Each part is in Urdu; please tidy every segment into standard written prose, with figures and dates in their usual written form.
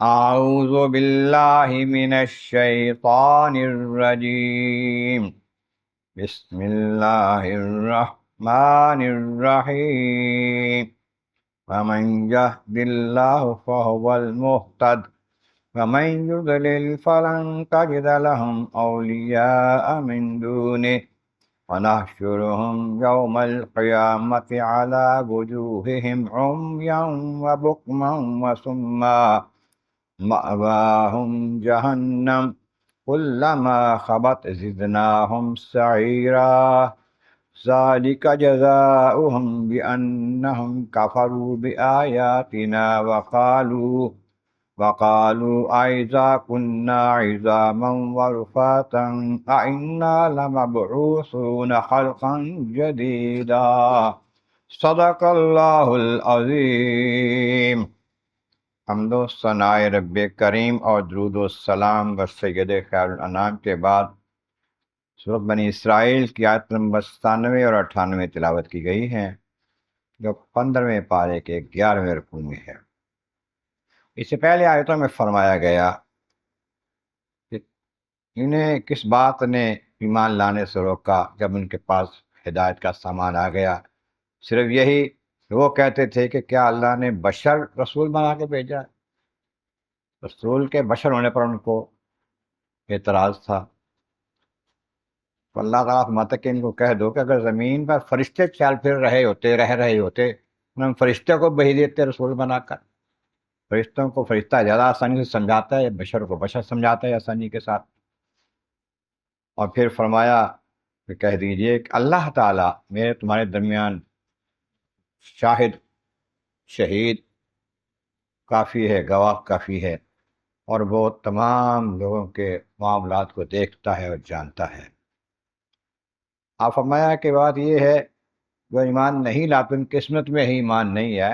اعوذ باللہ من الشیطان الرجیم، بسم اللہ الرحمن الرحیم۔ ومن يهد الله فهو المهتد ومن يضلل فلن تجد لهم أولياء من دونه ونحشرهم يوم القيامة على وجوههم عميا وبكما وصما مأواهم جهنم كلما خبت زدناهم سعيرا ذلك جزاؤهم بأنهم كفروا بآياتنا وقالوا أئذا كنا عظاما ورفاتا أئنا لمبعوثون خلقا جديدا۔ صدق اللہ العظیم۔ حمد و ثناء رب کریم اور درود و سلام و سید خیر الانام کے بعد سورۃ بنی اسرائیل کی آیت نمبر 97 اور 98 تلاوت کی گئی ہیں، جو 15ویں پارے کے 11ویں رکوع میں ہے۔ اس سے پہلے آیتوں میں فرمایا گیا کہ انہیں کس بات نے ایمان لانے سے روکا جب ان کے پاس ہدایت کا سامان آ گیا؟ صرف یہی کہ وہ کہتے تھے کہ کیا اللہ نے بشر رسول بنا کے بھیجا ہے؟ رسول کے بشر ہونے پر ان کو اعتراض تھا۔ تو اللہ تعالیٰ فرماتا کہ ان کو کہہ دو کہ اگر زمین پر فرشتے چل پھر رہے ہوتے ہم فرشتے کو بھیج دیتے رسول بنا کر۔ فرشتوں کو فرشتہ زیادہ آسانی سے سمجھاتا ہے، بشر کو بشر سمجھاتا ہے آسانی کے ساتھ۔ اور پھر فرمایا کہ کہہ دیجئے کہ اللہ تعالیٰ میرے تمہارے درمیان شاہد، شہید کافی ہے، گواہ کافی ہے، اور وہ تمام لوگوں کے معاملات کو دیکھتا ہے اور جانتا ہے۔ آپ فرمایا کہ بات یہ ہے جو ایمان نہیں لاتے ان قسمت میں ہی ایمان نہیں ہے،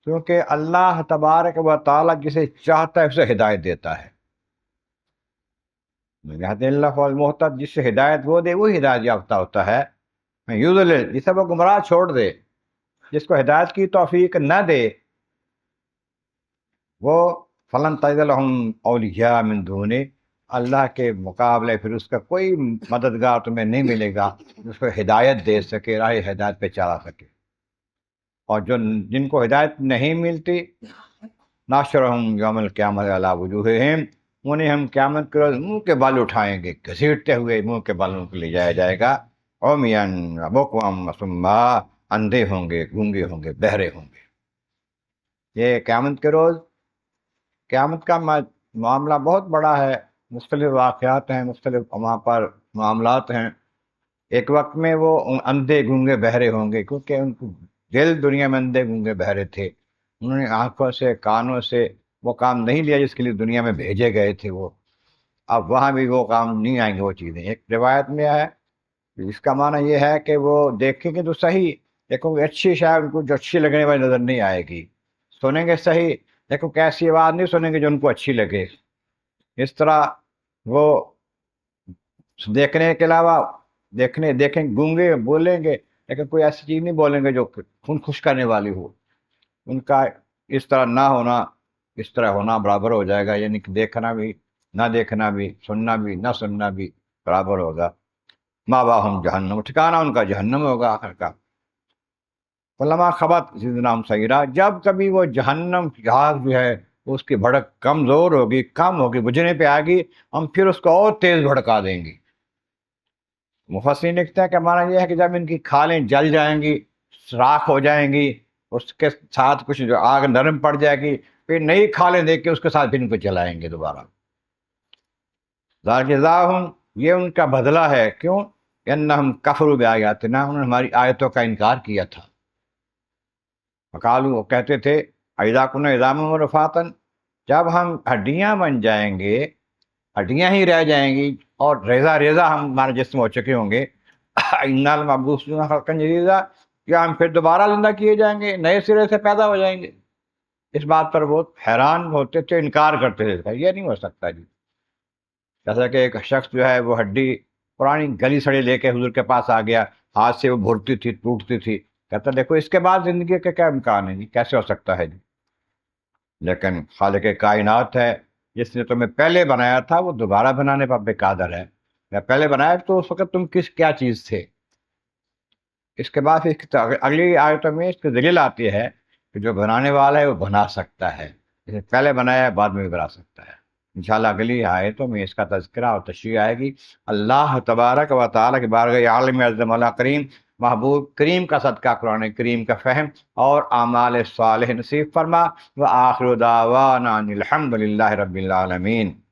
کیونکہ اللہ تبارک و تعالیٰ جسے چاہتا ہے اسے ہدایت دیتا ہے۔ یہد اللہ المحتد، جس سے ہدایت وہ دے وہ ہدایت یافتہ ہوتا ہے۔ یضلل، جسے وہ گمراہ چھوڑ دے، جس کو ہدایت کی توفیق نہ دے، وہ فلن تجد لہم اولیاء من دونہ، اللہ کے مقابلے پھر اس کا کوئی مددگار تمہیں نہیں ملے گا جس کو ہدایت دے سکے، راہ ہدایت پہ چلا سکے۔ اور جن کو ہدایت نہیں ملتی، ناشرہم یوم القیامۃ علی وجوہہم، انہیں ہم قیامت کے روز منہ کے بال اٹھائیں گے، گھسیٹتے ہوئے منہ کے بالوں کو لے جایا جائے گا۔ عمیاً وبکما وصما، اندھے ہوں گے، گونگے ہوں گے، بہرے ہوں گے۔ یہ قیامت کے روز، قیامت کا معاملہ بہت بڑا ہے، مختلف واقعات ہیں، مختلف وہاں پر معاملات ہیں۔ ایک وقت میں وہ اندھے گونگے بہرے ہوں گے، کیونکہ ان کو دل دنیا میں اندھے گونگے بہرے تھے، انہوں نے آنکھوں سے کانوں سے وہ کام نہیں لیا جس کے لیے دنیا میں بھیجے گئے تھے۔ وہ اب وہاں بھی وہ کام نہیں آئیں گے وہ چیزیں۔ ایک روایت میں ہے، اس کا معنی یہ ہے کہ وہ دیکھیں گے تو صحیح، لیکن کوئی اچھی شاید ان کو جو اچھی لگنے والی نظر نہیں آئے گی، سنیں گے صحیح لیکن کیسی آواز نہیں سنیں گے جو ان کو اچھی لگے۔ اس طرح وہ دیکھنے کے علاوہ دیکھیں گونگے بولیں گے لیکن کوئی ایسی چیز نہیں بولیں گے جو خون خوش کرنے والی ہو۔ ان کا اس طرح نہ ہونا اس طرح ہونا برابر ہو جائے گا، یعنی کہ دیکھنا بھی نہ دیکھنا بھی، سننا بھی نہ سننا بھی برابر ہوگا۔ مأواہم جہنم، ٹھکانہ ان کا جہنم ہوگا آخر کا۔ کلما خبت زدناہم سعیرا، جب کبھی وہ جہنم کی آگ جو ہے اس کی بھڑک کمزور ہوگی، کم ہوگی، بجھنے پہ آئے گی، ہم پھر اس کو اور تیز بھڑکا دیں گے۔ مفسرین لکھتے ہیں کہ معنی یہ ہے کہ جب ان کی کھالیں جل جائیں گی، راکھ ہو جائیں گی، اس کے ساتھ کچھ جو آگ نرم پڑ جائے گی، پھر نئی کھالیں دے کے اس کے ساتھ پھر ان کو جلائیں گے دوبارہ۔ ذالک جزاؤہم، یہ ان کا بدلہ ہے، کیوں؟ انہم کفروا بآیاتنا، انہوں نے ہماری آیتوں کا انکار کیا تھا۔ وقالوا، وہ کہتے تھے، اذا کنا عظاما ورفاتا، جب ہم ہڈیاں بن جائیں گے، ہڈیاں ہی رہ جائیں گی اور ریزہ ریزہ ہمارے جسم ہو چکے ہوں گے، انا لمبعوثون خلقا جدیدا، کیا ہم پھر دوبارہ زندہ کیے جائیں گے، نئے سرے سے پیدا ہو جائیں گے؟ اس بات پر بہت حیران ہوتے تھے، انکار کرتے تھے، یہ نہیں ہو سکتا جی۔ جیسا کہ ایک شخص جو ہے وہ ہڈی پرانی گلی سڑی لے کے حضور کے پاس آ گیا، ہاتھ سے وہ بھرتی تھی، ٹوٹتی تھی، کہتا دیکھو اس کے بعد زندگی کا کیا امکان ہے جی، کیسے ہو سکتا ہے جی؟ لیکن خالق کائنات ہے، جس نے تمہیں پہلے بنایا تھا وہ دوبارہ بنانے پر بے قادر ہے۔ یا پہلے بنایا تو اس وقت تم کیا چیز تھے؟ اس کے بعد اس کی اگلی آیتوں میں اس کی دلیل آتی ہے کہ جو بنانے والا ہے وہ بنا سکتا ہے، جسے پہلے بنایا ہے بعد میں بھی بنا سکتا ہے۔ انشاءاللہ اگلی آیتوں میں اس کا تذکرہ اور تشریح آئے گی۔ اللہ تبارک و تعالیٰ کی بارگاہ عالم اعظم اللہ کریم محبوب کریم کا صدقہ قرآن کریم کا فہم اور اعمال صالح نصیب فرما۔ وآخر دعوانا ان الحمد للہ رب العالمین۔